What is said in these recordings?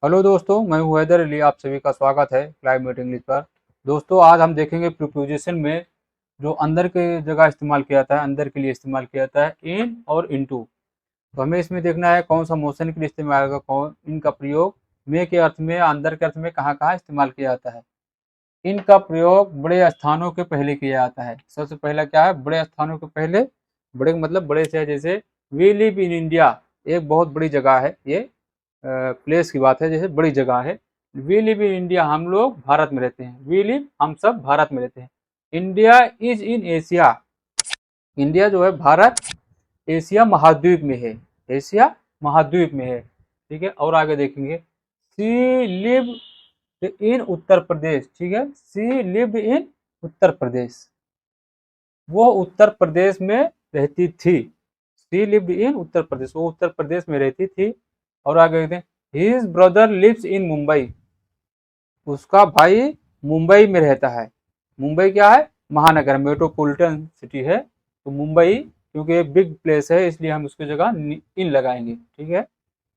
Hello दोस्तों, मैं हूं हैदर अली। आप सभी का स्वागत है क्लाइमेट इंग्लिश पर। दोस्तों, आज हम देखेंगे प्रीपोजिशन में जो अंदर के जगह इस्तेमाल किया जाता है, अंदर के लिए इस्तेमाल किया जाता है, इन और इनटू। तो हमें इसमें देखना है कौन सा मोशन के लिए इस्तेमाल होगा, कौन इनका प्रयोग में के अर्थ में, अंदर के अर्थ में कहाँ कहाँ इस्तेमाल किया जाता है। इनका प्रयोग बड़े स्थानों के पहले किया जाता है। सबसे पहला क्या है? बड़े स्थानों के पहले। बड़े मतलब बड़े से है, जैसे वी लिव इन इंडिया, एक बहुत बड़ी जगह है ये। प्लेस की बात है, जैसे बड़ी जगह है। वी लिव इन इंडिया, हम लोग भारत में रहते हैं। वी लिव, हम सब भारत में रहते हैं। India is in Asia, India जो है भारत एशिया महाद्वीप में है। एशिया महाद्वीप में है, ठीक है। और आगे देखेंगे, सी लिव इन उत्तर प्रदेश, ठीक है। सी लिव इन उत्तर प्रदेश, वो उत्तर प्रदेश में रहती थी। She lived in Uttar Pradesh, वो उत्तर प्रदेश में रहती थी। और आगे देखते हैं, his brother lives in Mumbai, उसका भाई मुंबई में रहता है। मुंबई क्या है? महानगर, मेट्रोपॉलिटन सिटी है। तो मुंबई क्योंकि एक बिग प्लेस है, इसलिए हम उसकी जगह इन लगाएंगे, ठीक है।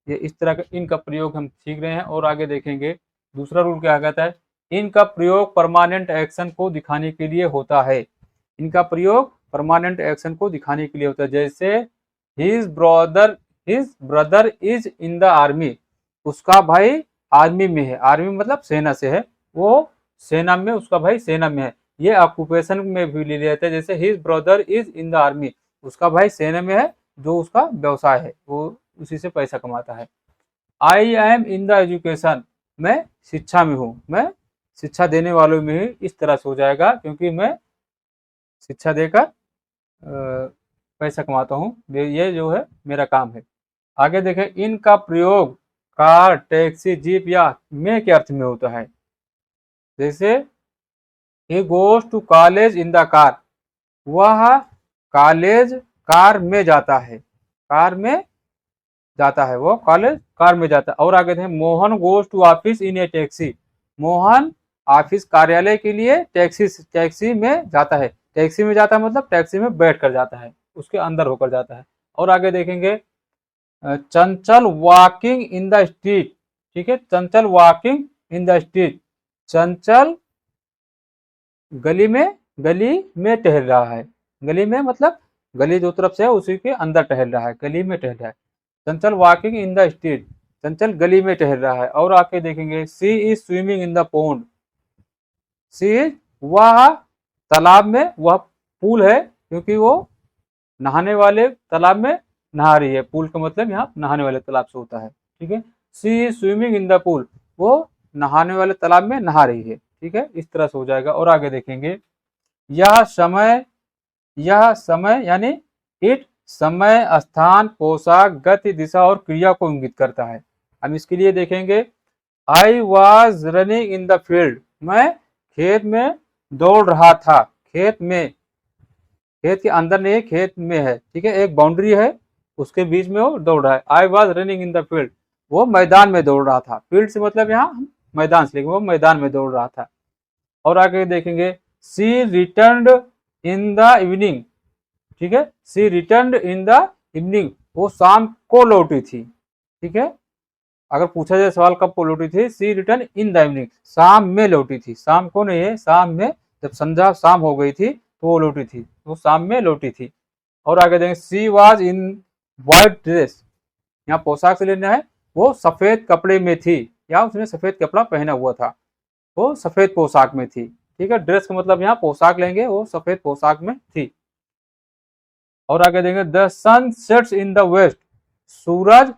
ये इस तरह का इन का प्रयोग हम सीख रहे हैं। और आगे देखेंगे, दूसरा रूल क्या कहता है? इनका प्रयोग परमानेंट एक्शन को दिखाने के लिए होता है। इनका प्रयोग परमानेंट एक्शन को दिखाने के लिए होता है। जैसे his brother is in the army, उसका भाई आर्मी में है। आर्मी मतलब सेना से है, वो सेना में, उसका भाई सेना में है। ये ऑक्यूपेशन में भी ले लिया जाता है। जैसे his brother is in the army, उसका भाई सेना में है, जो उसका व्यवसाय है, वो उसी से पैसा कमाता है। I am in the education, मैं शिक्षा में हूँ, मैं शिक्षा देने वालों में ही, इस तरह से हो जाएगा, क्योंकि मैं शिक्षा देकर पैसा कमाता हूँ, ये जो है मेरा काम है। आगे देखें, इनका प्रयोग कार, टैक्सी, जीप या में के अर्थ में होता है। जैसे ही goes to college in the car, वह कॉलेज कार में जाता है, कार में जाता है, वो कॉलेज कार में जाता है। और आगे देखें, Mohan goes to office in a taxi, Mohan office कार्यालय के लिए टैक्सी में जाता है। टैक्सी में जाता है मतलब टैक्सी में बैठ कर जाता है, उसके अंदर होकर जाता है। और आगे देखेंगे, चंचल वॉकिंग इन द स्ट्रीट, ठीक है। चंचल वॉकिंग इन द स्ट्रीट, चंचल गली में टहल रहा है। गली में मतलब गली जो तरफ से है उसी के अंदर टहल रहा है, गली में टहल रहा है। चंचल वॉकिंग इन द स्ट्रीट, चंचल गली में टहल रहा है। और आके देखेंगे, she is swimming in the pond, she is, वह तालाब में, वह पूल है, क्योंकि वो नहाने वाले तालाब में नहा रही है। पूल का मतलब यहाँ नहाने वाले तालाब से होता है, ठीक है। She is swimming in the pool, वो नहाने वाले तालाब में नहा रही है, ठीक है। इस तरह से हो जाएगा। और आगे देखेंगे, यह समय, यह समय यानी इट, समय, स्थान, पोशाक, गति, दिशा और क्रिया को इंगित करता है। हम इसके लिए देखेंगे, I was running in the field, मैं खेत में दौड़ रहा था। खेत में, खेत के अंदर नहीं, खेत में है, ठीक है। एक बाउंड्री है, उसके बीच में वो दौड़ रहा है। I was running in the field, वो मैदान में दौड़ रहा था। फील्ड से मतलब यहाँ हम मैदान से, लेकिन वो मैदान में दौड़ रहा था। और आगे देखेंगे, सी रिटर्न इन द इवनिंग, ठीक है। सी रिटर्न इन द इवनिंग, वो शाम को लौटी थी, ठीक है। अगर पूछा जाए सवाल कब को लौटी थी, सी रिटर्न इन द इवनिंग, शाम में लौटी थी। शाम को नहीं है, शाम में, जब संध्या शाम हो गई थी तो वो लौटी थी, वो शाम में लौटी थी। और आगे देखें, she was in white dress, यहाँ पोशाक से लेना है, वो सफेद कपड़े में थी, या उसने सफेद कपड़ा पहना हुआ था, वो सफेद पोशाक में थी, ठीक है। ड्रेस का मतलब यहाँ पोशाक लेंगे, वो सफेद पोशाक में थी। और आगे देखेंगे, the sun sets in the west, सूरज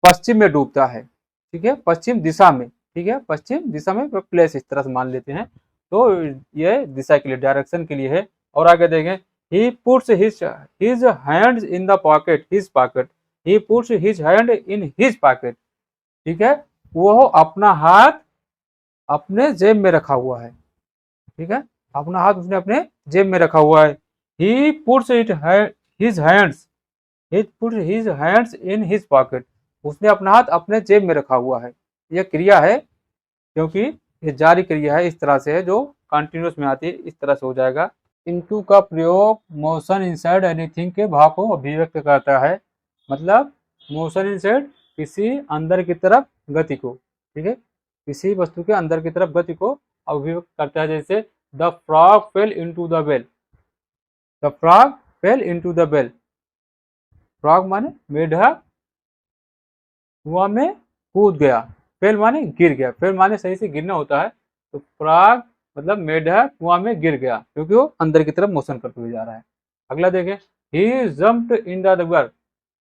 पश्चिम में डूबता है, ठीक है, पश्चिम दिशा में, ठीक है। पश्चिम दिशा में प्लेस, इस तरह से मान लेते हैं, तो ये दिशा के लिए, डायरेक्शन के लिए है। और आगे देखें, he puts his hands in the pocket, his pocket, he puts his hand in his pocket, ठीक है। वो अपना हाथ अपने जेब में रखा हुआ है, ठीक है। अपना हाथ उसने अपने जेब में रखा हुआ है। He puts it his hands, he puts his hands in his pocket, उसने अपना हाथ अपने जेब में रखा हुआ है। यह क्रिया है, क्योंकि ये जारी क्रिया है, इस तरह से है, जो कंटिन्यूस में आती है, इस तरह से हो जाएगा। इनटू का प्रयोग मोशन इनसाइड एनीथिंग के भाव को अभिव्यक्त करता है। मतलब मोशन इनसाइड किसी अंदर की तरफ गति को, ठीक है, किसी वस्तु के अंदर की तरफ गति को अभिव्यक्त करता है। जैसे the frog fail into the well, the frog fail into the well, frog माने मेढक कुआं में कूद गया, फेल माने गिर गया, फेल माने सही से गिरना होता है, तो फ्रॉग मतलब मेढक कुआं में गिर गया क्योंकि वो अंदर की तरफ मोशन करते हुए जा रहा है। अगला देखें, ही जम्प्ड इन द रिवर,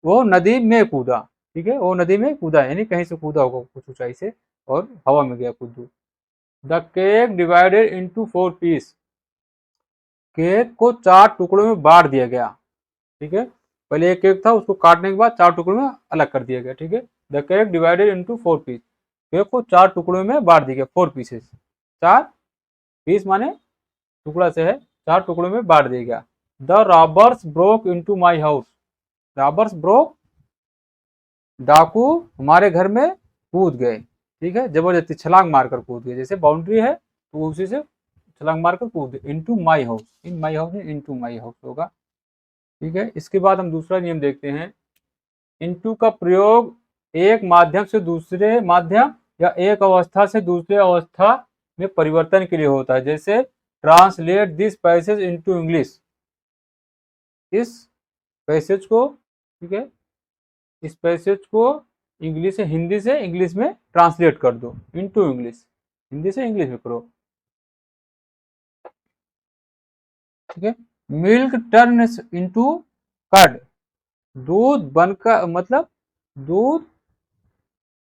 वो नदी में कूदा, ठीक है, वो नदी में कूदा यानी कहीं से कूदा होगा कुछ ऊंचाई से और हवा में गया कूद। The cake divided into 4 piece, cake को 4 टुकड़ों में बांट दिया गया, ठीक है, पहले एक केक था उसको काटने के बाद 4 टुकड़ों में अलग कर दिया गया, ठीक है। The cake divided into 4 piece, cake को 4 टुकड़ों में बांट दिया गया, 4 पीसेस, 4 पीस माने टुकड़ा से है, 4 टुकड़ों में बांट दिया गया। The robbers broke into my house, robbers broke, डाकू हमारे घर में कूद गए, ठीक है, जबरदस्ती छलांग मारकर कूद गए, जैसे बाउंड्री है तो उसी से छलांग मारकर कूद गए। Into my house, in my house में इनटू माय हाउस होगा, ठीक है। इसके बाद हम दूसरा नियम देखते हैं। इनटू का प्रयोग एक माध्यम से दूसरे माध्यम या एक अवस्था से दूसरे अवस्था में परिवर्तन के लिए होता है। जैसे translate this passage into English, इस पैसेज को, ठीक है, इस पैसेज को इंग्लिश से हिंदी से इंग्लिश में ट्रांसलेट कर दो, इनटू इंग्लिश, हिंदी से इंग्लिश में करो, ठीक है। मिल्क टर्न्स इनटू कर्ड, दूध बनकर मतलब दूध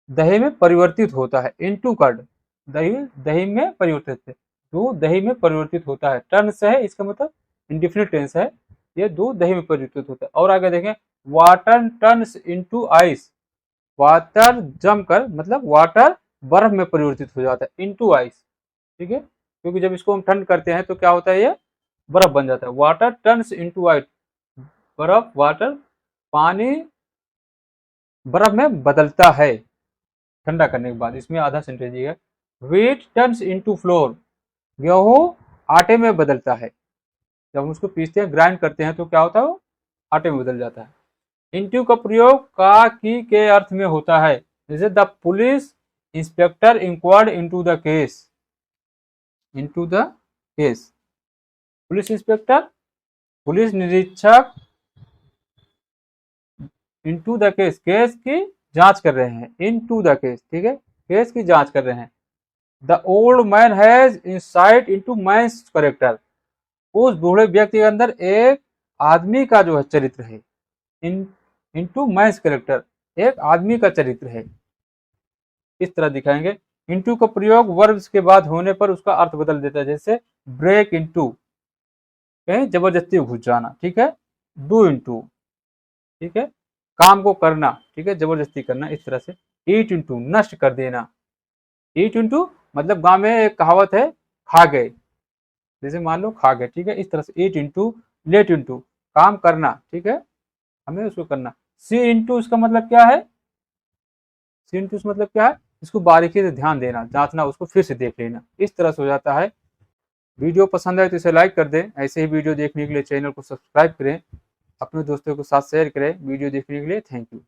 दही में परिवर्तित होता है, इनटू कर्ड, दही दही में परिवर्तित है, दूध दही में परिवर्तित होता है, टर्न्स है इसका मतलब इंडिफिनिट टेंस है, ये दूध दही में परिवर्तित होता है। और आगे देखें, water turns into ice, water जमकर मतलब वाटर बर्फ में परिवर्तित हो जाता है, इनटू आइस, ठीक है, क्योंकि जब इसको हम ठंड करते हैं तो क्या होता है, ये बर्फ बन जाता है। वाटर टर्न्स इनटू आइस, बर्फ, वाटर, पानी बर्फ में बदलता है ठंडा करने के बाद। इसमें आधा सेंटेंस ये है। व्हीट टर्न्स इनटू फ्लोर, गेहूं आटे में बदलता है, जब हम उसको पीसते हैं ग्राइंड करते हैं तो क्या होता है, वो आटे में बदल जाता है। इनटू का प्रयोग का की के अर्थ में होता है। जैसे the police inspector inquired into the case, into the case, police inspector, police निरीक्षक इनटू द केस, केस की जांच कर रहे हैं, इनटू द केस, ठीक है, केस की जांच कर रहे हैं। The old man has insight into man's character, उस बूढ़े व्यक्ति के अंदर एक आदमी का जो है चरित्र है, इनटू मैन्स कैरेक्टर, एक आदमी का चरित्र है, इस तरह दिखाएंगे। इनटू का प्रयोग वर्ब के बाद होने पर उसका अर्थ बदल देता है। जैसे ब्रेक इनटू, कहीं जबरदस्ती घुस जाना, ठीक है, डू इनटू, ठीक है, काम को करना, ठीक है, जबरदस्ती करना, इस तरह से। ईट इनटू, नष्ट कर देना, ईट इनटू मतलब गांव में एक कहावत है, खा गए, जैसे मान लो खा गए, ठीक है, इस तरह से। ईट इनटू, लेट इनटू, काम करना, ठीक है, हमें उसको करना। सी इनटू इसका मतलब क्या है, सी इनटू मतलब क्या है, इसको बारीकी से ध्यान देना, जांचना, उसको फिर से देख लेना, इस तरह से हो जाता है। वीडियो पसंद आए तो इसे लाइक कर दें, ऐसे ही वीडियो देखने के लिए चैनल को सब्सक्राइब करें, अपने दोस्तों के साथ शेयर करें। वीडियो देखने के लिए थैंक यू।